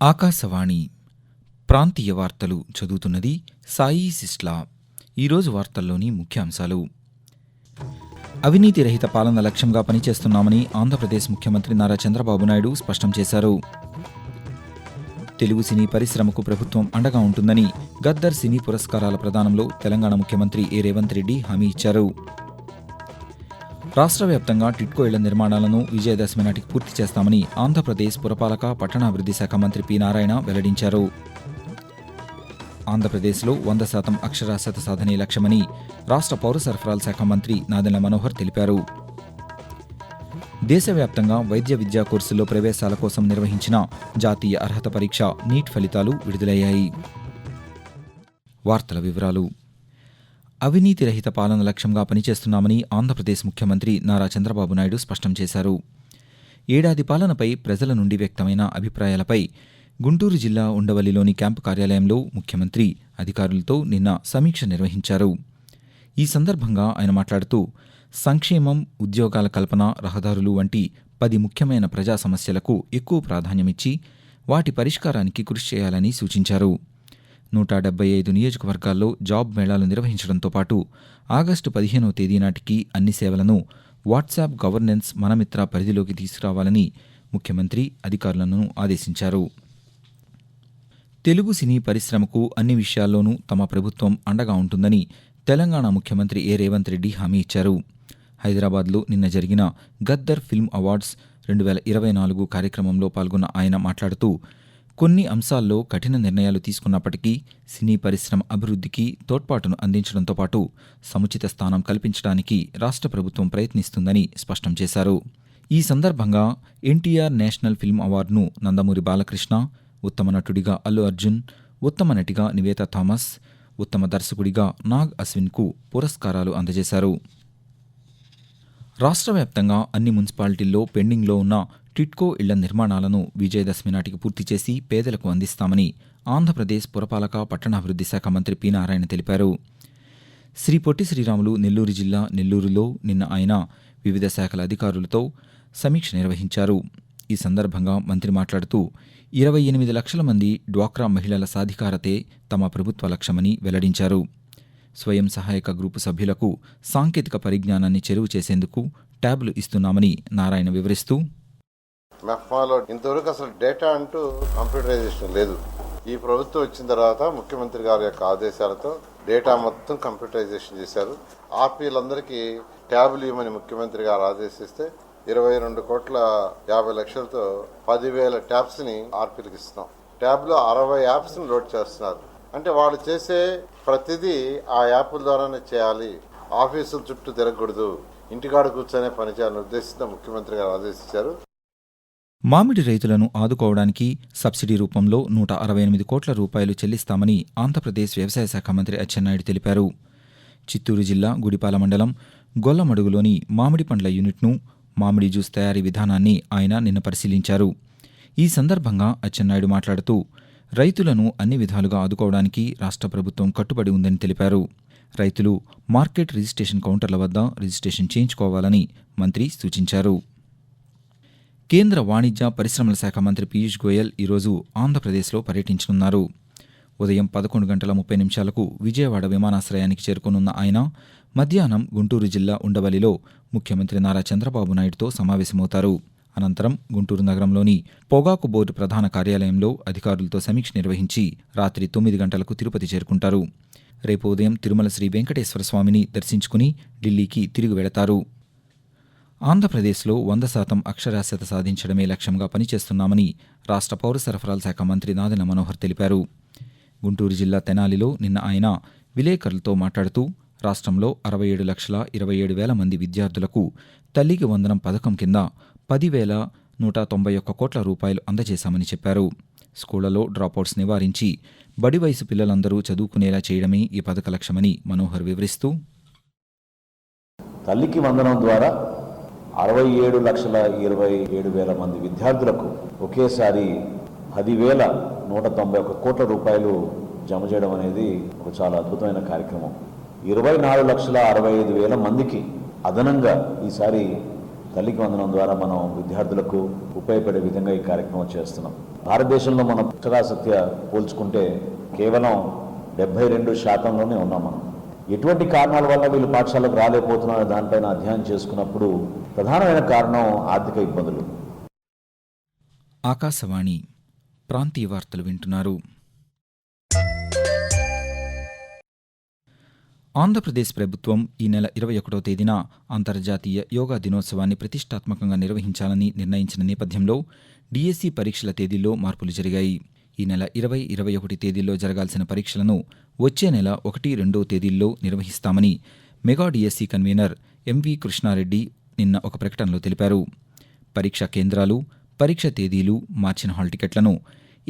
ఆకాశవాణి ప్రాంతీయ వార్తలు చదువుతున్నది సాయి సిస్లా. ఈరోజు వార్తల్లోని ముఖ్యాంశాలు: అవినీతి రహిత పాలన లక్ష్యంగా పనిచేస్తున్నామని ఆంధ్రప్రదేశ్ ముఖ్యమంత్రి నారా చంద్రబాబు నాయుడు స్పష్టం చేశారు. తెలుగు సినీ పరిశ్రమకు ప్రభుత్వం అండగా ఉంటుందని గద్దర్ సినీ పురస్కారాల ప్రదానంలో తెలంగాణ ముఖ్యమంత్రి ఏ రేవంత్ రెడ్డి హామీ ఇచ్చారు. రాష్ట్ర వ్యాప్తంగా టిడ్కో ఇళ్ల నిర్మాణాలను విజయదశమి నాటికి పూర్తి చేస్తామని ఆంధ్రప్రదేశ్ పురపాలక పట్టణాభివృద్ధి శాఖ మంత్రి పి నారాయణ వెల్లడించారు. ఆంధ్రప్రదేశ్లో 100% అక్షరాస్యత సాధనే లక్ష్యమని రాష్ట్ర పౌర సరఫరాల శాఖ మంత్రి నాదెళ్ల మనోహర్ తెలిపారు. దేశవ్యాప్తంగా వైద్య విద్యా కోర్సుల్లో ప్రవేశాల కోసం నిర్వహించిన జాతీయ అర్హత పరీక్ష నీట్ ఫలితాలు విడుదలయ్యాయి. వార్తల వివరాలు: అవినీతి రహిత పాలన లక్ష్యంగా పనిచేస్తున్నామని ఆంధ్రప్రదేశ్ ముఖ్యమంత్రి నారా చంద్రబాబు నాయుడు స్పష్టం చేశారు. ఏడాది పాలనపై ప్రజల నుండి వ్యక్తమైన అభిప్రాయాలపై గుంటూరు జిల్లా ఉండవల్లిలోని క్యాంపు కార్యాలయంలో ముఖ్యమంత్రి అధికారులతో నిన్న సమీక్ష నిర్వహించారు. ఈ సందర్భంగా ఆయన మాట్లాడుతూ సంక్షేమం, ఉద్యోగాల కల్పన, రహదారులు వంటి 10 ముఖ్యమైన ప్రజా సమస్యలకు ఎక్కువ ప్రాధాన్యమిచ్చి వాటి పరిష్కారానికి కృషి చేయాలని సూచించారు. 175 నియోజకవర్గాల్లో జాబ్ మేళాలు నిర్వహించడంతో పాటు ఆగస్టు 15వ తేదీ నాటికి అన్ని సేవలను వాట్సాప్ గవర్నెన్స్ మనమిత్ర పరిధిలోకి తీసుకురావాలని ముఖ్యమంత్రి అధికారులను ఆదేశించారు. తెలుగు సినీ పరిశ్రమకు అన్ని విషయాల్లోనూ తమ ప్రభుత్వం అండగా ఉంటుందని తెలంగాణ ముఖ్యమంత్రి ఏ రేవంత్ రెడ్డి హామీ ఇచ్చారు. హైదరాబాద్లో నిన్న జరిగిన గద్దర్ ఫిల్మ్ అవార్డ్స్ 2024 కార్యక్రమంలో పాల్గొన్న ఆయన మాట్లాడుతూ కొన్ని అంశాల్లో కఠిన నిర్ణయాలు తీసుకున్నప్పటికీ సినీ పరిశ్రమ అభివృద్ధికి తోడ్పాటును అందించడంతో పాటు సముచిత స్థానం కల్పించడానికి రాష్ట్ర ప్రభుత్వం ప్రయత్నిస్తుందని స్పష్టం చేశారు. ఈ సందర్భంగా ఎన్టీఆర్ నేషనల్ ఫిల్మ్ అవార్డును నందమూరి బాలకృష్ణ, ఉత్తమ నటుడిగా అల్లు అర్జున్, ఉత్తమ నటిగా నివేతా థామస్, ఉత్తమ దర్శకుడిగా నాగ్ అశ్విన్కు పురస్కారాలు అందజేశారు. రాష్ట్ర వ్యాప్తంగా అన్ని మున్సిపాలిటీల్లో పెండింగ్లో ఉన్న టిడ్కో ఇళ్ల నిర్మాణాలను విజయదశమి నాటికి పూర్తి చేసి పేదలకు అందిస్తామని ఆంధ్రప్రదేశ్ పురపాలక పట్టణాభివృద్ధి శాఖ మంత్రి పి నారాయణ తెలిపారు. శ్రీ పొట్టి శ్రీరాములు నెల్లూరు జిల్లా నెల్లూరులో నిన్న ఆయన వివిధ శాఖల అధికారులతో సమీక్ష నిర్వహించారు. ఈ సందర్భంగా మంత్రి మాట్లాడుతూ 28 లక్షల మంది డ్వాక్రా మహిళల సాధికారతే తమ ప్రభుత్వ లక్ష్యమని వెల్లడించారు. స్వయం సహాయక గ్రూపు సభ్యులకు సాంకేతిక పరిజ్ఞానాన్ని చెరువు చేసేందుకు ట్యాబ్లు ఇస్తున్నామని నారాయణ వివరిస్తూ, మెఫ్మాలో ఇంతవరకు అసలు డేటా అంటూ కంప్యూటరైజేషన్ లేదు. ఈ ప్రభుత్వం వచ్చిన తర్వాత ముఖ్యమంత్రి గారి యొక్క ఆదేశాలతో డేటా మొత్తం కంప్యూటరైజేషన్ చేశారు. ఆర్పీలందరికీ ట్యాబ్లు ఇవ్వమని ముఖ్యమంత్రి గారు ఆదేశిస్తే 22,50,00,000తో 10,000 ట్యాబ్స్ని ఆర్పీలకు ఇస్తున్నాం. ట్యాబ్లో 60 యాప్స్ని లోడ్ చేస్తున్నారు. అంటే వాళ్ళు చేసే ప్రతిదీ ఆ యాప్ల ద్వారానే చేయాలి. ఆఫీసుల చుట్టూ తిరగకూడదు, ఇంటికాడ కూర్చొనే పని చేయాలని ఉద్దేశంతో ముఖ్యమంత్రి గారు ఆదేశించారు. మామిడి రైతులను ఆదుకోవడానికి సబ్సిడీ రూపంలో 168 కోట్ల రూపాయలు చెల్లిస్తామని ఆంధ్రప్రదేశ్ వ్యవసాయ శాఖ మంత్రి అచ్చెన్నాయుడు తెలిపారు. చిత్తూరు జిల్లా గుడిపాల మండలం గొల్లమడుగులోని మామిడి పండ్ల యూనిట్ను, మామిడి జ్యూస్ తయారీ విధానాన్ని ఆయన నిన్న పరిశీలించారు. ఈ సందర్భంగా అచ్చెన్నాయుడు మాట్లాడుతూ రైతులను అన్ని విధాలుగా ఆదుకోవడానికి రాష్ట్ర ప్రభుత్వం కట్టుబడి ఉందని తెలిపారు. రైతులు మార్కెట్ రిజిస్ట్రేషన్ కౌంటర్ల వద్ద రిజిస్ట్రేషన్ చేయించుకోవాలని మంత్రి సూచించారు. కేంద్ర వాణిజ్య పరిశ్రమల శాఖ మంత్రి పీయూష్ గోయల్ ఈరోజు ఆంధ్రప్రదేశ్లో పర్యటించనున్నారు. ఉదయం 11:30 విజయవాడ విమానాశ్రయానికి చేరుకోనున్న ఆయన మధ్యాహ్నం గుంటూరు జిల్లా ఉండవల్లిలో ముఖ్యమంత్రి నారా చంద్రబాబు నాయుడుతో సమావేశమవుతారు. అనంతరం గుంటూరు నగరంలోని పొగాకు బోర్డు ప్రధాన కార్యాలయంలో అధికారులతో సమీక్ష నిర్వహించి రాత్రి 9 గంటలకు తిరుపతి చేరుకుంటారు. రేపు ఉదయం తిరుమల శ్రీ వెంకటేశ్వర స్వామిని దర్శించుకుని ఢిల్లీకి తిరిగి వెళతారు. ఆంధ్రప్రదేశ్లో 100% అక్షరాస్యత సాధించడమే లక్ష్యంగా పనిచేస్తున్నామని రాష్ట్ర పౌర సరఫరాల శాఖ మంత్రి నాదెళ్ల మనోహర్ తెలిపారు. గుంటూరు జిల్లా తెనాలిలో నిన్న ఆయన విలేకరులతో మాట్లాడుతూ రాష్ట్రంలో 67,27,000 మంది విద్యార్థులకు తల్లికి వందనం పథకం కింద 10,191 కోట్ల రూపాయలు అందజేశామని చెప్పారు. స్కూళ్లలో డ్రాపౌట్స్ నివారించి బడి వయసు పిల్లలందరూ చదువుకునేలా చేయడమే ఈ పథక లక్ష్యమని మనోహర్ వివరిస్తూ, తల్లికి వందనం ద్వారా 67,27,000 మంది విద్యార్థులకు ఒకేసారి 10,191 కోట్ల రూపాయలు జమ చేయడం అనేది ఒక చాలా అద్భుతమైన కార్యక్రమం. 24,65,000 మందికి అదనంగా ఈసారి తల్లికి వందనం ద్వారా మనం విద్యార్థులకు ఉపయోగపడే విధంగా ఈ కార్యక్రమం చేస్తున్నాం. భారతదేశంలో మన అక్షరాస్యత పోల్చుకుంటే కేవలం 72% ఉన్నాం మనం. ఎటువంటి కారణాల వల్ల వీళ్ళు పాఠశాలకు రాలేకపోతున్నారు దానిపైన అధ్యయనం చేసుకున్నప్పుడు ప్రధానమైన కారణం ఆర్థిక ఇబ్బందులు. ఆకాశవాణి ప్రాంతీయ వార్తలు వింటున్నారు. ఆంధ్రప్రదేశ్ ప్రభుత్వం ఈ నెల 21వ తేదీన అంతర్జాతీయ యోగా దినోత్సవాన్ని ప్రతిష్టాత్మకంగా నిర్వహించాలని నిర్ణయించిన నేపథ్యంలో డిఎస్సి పరీక్షల తేదీల్లో మార్పులు జరిగాయి. ఈ నెల 20, 21 తేదీల్లో జరగాల్సిన పరీక్షలను వచ్చే నెల 1, 2 తేదీల్లో నిర్వహిస్తామని mega DSC convener MV Krishna Reddy నిన్న ఒక ప్రకటనలో తెలిపారు. పరీక్షా కేంద్రాలు, పరీక్ష తేదీలు, మార్చిన హాల్ టికెట్లను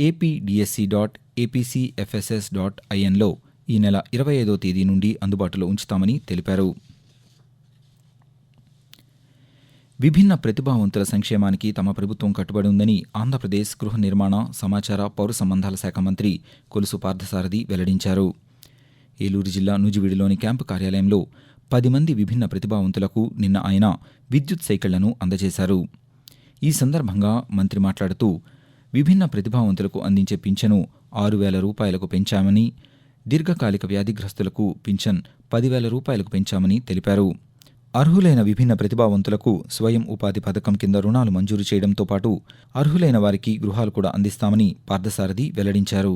apdse.apcfss.inలో ఈ నెల 25వ తేదీ నుండి అందుబాటులో ఉంచుతామని తెలిపారు. విభిన్న ప్రతిభావంతుల సంక్షేమానికి తమ ప్రభుత్వం కట్టుబడి ఉందని ఆంధ్రప్రదేశ్ గృహ నిర్మాణ, సమాచార, పౌర సంబంధాల శాఖ మంత్రి కొలుసు పార్థసారథి వెల్లడించారు. ఏలూరు జిల్లా నూజివీడులోని క్యాంపు కార్యాలయంలో 10 మంది విభిన్న ప్రతిభావంతులకు నిన్న ఆయన విద్యుత్ సైకిళ్లను అందజేశారు. ఈ సందర్భంగా మంత్రి మాట్లాడుతూ విభిన్న ప్రతిభావంతులకు అందించే పింఛను 6,000 రూపాయలకు పెంచామని, దీర్ఘకాలిక వ్యాధిగ్రస్తులకు పింఛన్ 10,000 రూపాయలకు పెంచామని తెలిపారు. అర్హులైన విభిన్న ప్రతిభావంతులకు స్వయం ఉపాధి పథకం కింద రుణాలు మంజూరు చేయడంతో పాటు అర్హులైన వారికి గృహాలు కూడా అందిస్తామని పార్థసారథి వెల్లడించారు.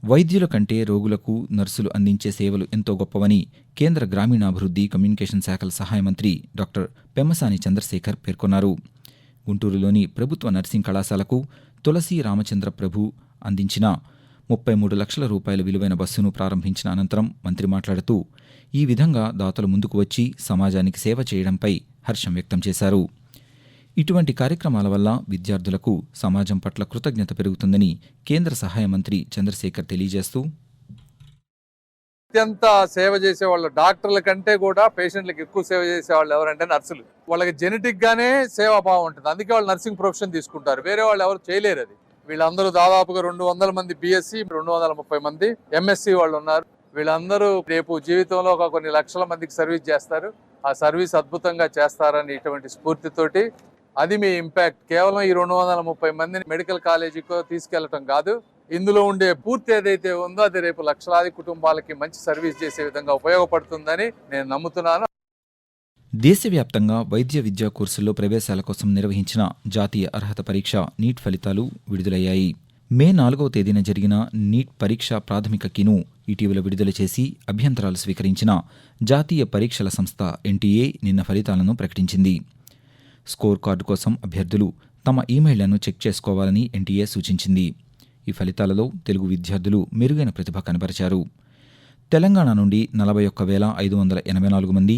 వైద్యుల కంటే రోగులకు నర్సులు అందించే సేవలు ఎంతో గొప్పవని కేంద్ర గ్రామీణాభివృద్ధి, కమ్యూనికేషన్ శాఖల సహాయ మంత్రి డాక్టర్ పెమ్మసాని చంద్రశేఖర్ పేర్కొన్నారు. గుంటూరులోని ప్రభుత్వ నర్సింగ్ కళాశాలకు తులసి రామచంద్ర ప్రభు అందించిన 33 లక్షల రూపాయల విలువైన బస్సును ప్రారంభించిన అనంతరం మంత్రి మాట్లాడుతూ ఈ విధంగా దాతలు ముందుకు వచ్చి సమాజానికి సేవ చేయడంపై హర్షం వ్యక్తం చేశారు. ఇటువంటి కార్యక్రమాల వల్ల విద్యార్థులకు సమాజం పట్ల కృతజ్ఞత పెరుగుతుందని కేంద్ర సహాయ మంత్రి చంద్రశేఖర్ తెలియజేస్తూ అత్యంత సేవ చేసే వాళ్ళు డాక్టర్ల కంటే కూడా పేషెంట్లకు ఎక్కువ సేవ చేసే వాళ్ళు ఎవరంటే నర్సులు. వాళ్ళకి జెనెటిక్ గానే సేవాభావం ఉంటుంది, అందుకే వాళ్ళు నర్సింగ్ ప్రొఫెషన్ తీసుకుంటారు. వేరే వాళ్ళు ఎవరు చేయలేరు అది. వీళ్ళందరూ దాదాపుగా 200 మంది బిఎస్సి, 230 మంది ఎంఎస్సి వాళ్ళు ఉన్నారు. వీళ్ళందరూ రేపు జీవితంలో ఒక కొన్ని లక్షల మందికి సర్వీస్ చేస్తారు. ఆ సర్వీస్ అద్భుతంగా చేస్తారని ఇటువంటి స్ఫూర్తితోటి అది మీ ఇంపాక్ట్. కేవలం ఈ 230 మందిని మెడికల్ కాలేజీకో తీసుకెళ్లటం కాదు, ఇందులో ఉండే పూర్తి ఏదైతే ఉందో అది రేపు లక్షలాది కుటుంబాలకి మంచి సర్వీస్ చేసే విధంగా ఉపయోగపడుతుందని నేను నమ్ముతున్నాను. దేశవ్యాప్తంగా వైద్య విద్యా కోర్సుల్లో ప్రవేశాల కోసం నిర్వహించిన జాతీయ అర్హత పరీక్ష నీట్ ఫలితాలు విడుదలయ్యాయి. మే 4వ తేదీన జరిగిన నీట్ పరీక్ష ప్రాథమిక కీను ఇటీవల విడుదల చేసి అభ్యంతరాలు స్వీకరించిన జాతీయ పరీక్షల సంస్థ ఎన్టీఏ నిన్న ఫలితాలను ప్రకటించింది. స్కోర్ కార్డు కోసం అభ్యర్థులు తమ ఈమెయిళ్లను చెక్ చేసుకోవాలని ఎన్టీఏ సూచించింది. ఈ ఫలితాలలో తెలుగు విద్యార్థులు మెరుగైన ప్రతిభ కనబరిచారు. తెలంగాణ నుండి 41,584 మంది,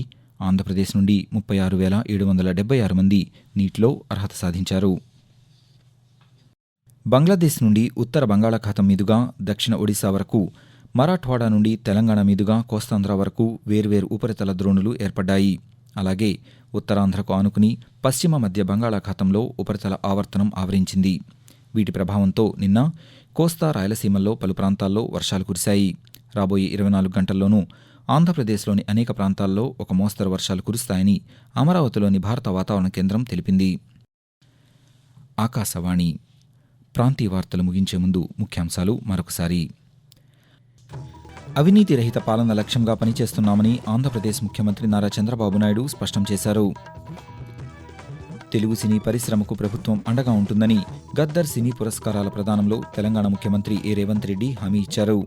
ఆంధ్రప్రదేశ్ నుండి 36,776 మంది నీట్లో అర్హత సాధించారు. బంగ్లాదేశ్ నుండి ఉత్తర బంగాళాఖాతం మీదుగా దక్షిణ ఒడిశా వరకు, మరాఠ్వాడా నుండి తెలంగాణ మీదుగా కోస్తాంధ్ర వరకు వేర్వేరు ఉపరితల ద్రోణులు ఏర్పడ్డాయి. అలాగే ఉత్తరాంధ్రకు ఆనుకుని పశ్చిమ మధ్య బంగాళాఖాతంలో ఉపరితల ఆవర్తనం ఆవరించింది. వీటి ప్రభావంతో నిన్న కోస్తా, రాయలసీమల్లో పలు ప్రాంతాల్లో వర్షాలు కురిశాయి. రాబోయే 24 గంటల్లోనూ ఆంధ్రప్రదేశ్లోని అనేక ప్రాంతాల్లో ఒక మోస్తరు వర్షాలు కురుస్తాయని అమరావతిలోని భారత వాతావరణ కేంద్రం తెలిపింది. ఆకాశవాణి ప్రాంతీయ వార్తలు ముగించే ముందు ముఖ్యాంశాలు మరొకసారి. అవినీతి రహిత పాలన లక్ష్యంగా పనిచేస్తున్నామని ఆంధ్రప్రదేశ్ ముఖ్యమంత్రి నారా చంద్రబాబు నాయుడు స్పష్టం చేశారు. తెలుగు సినీ పరిశ్రమకు ప్రభుత్వం అండగా ఉంటుందని గద్దర్ సినీ పురస్కారాల ప్రదానంలో తెలంగాణ ముఖ్యమంత్రి ఏ రేవంత్ రెడ్డి హామీ ఇచ్చారు.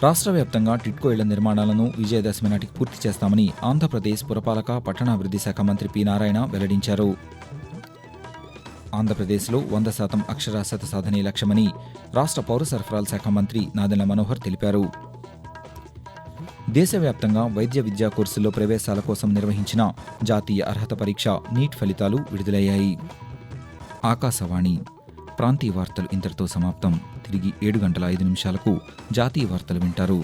రాష్ట్ర వ్యాప్తంగా టిడ్కో ఇళ్ల నిర్మాణాలను విజయదశమి నాటికి పూర్తి చేస్తామని ఆంధ్రప్రదేశ్ పురపాలక, పట్టణాభివృద్ధి శాఖ మంత్రి పి నారాయణ వెల్లడించారు. ఆంధ్రప్రదేశ్లో 100% అక్షరాస్యత సాధనే లక్ష్యమని రాష్ట్ర పౌర సరఫరాల శాఖ మంత్రి నాదెళ్ల మనోహర్ తెలిపారు. దేశవ్యాప్తంగా వైద్య విద్యా కోర్సుల్లో ప్రవేశాల కోసం నిర్వహించిన జాతీయ అర్హత పరీక్ష నీట్ ఫలితాలు విడుదలయ్యాయి. ఆకాశవాణి ప్రాంతీయ వార్తలు ఇంతటితో సమాప్తం. తిరిగి 7 గంటల 5 నిమిషాలకు జాతీయ వార్తలు వింటారు.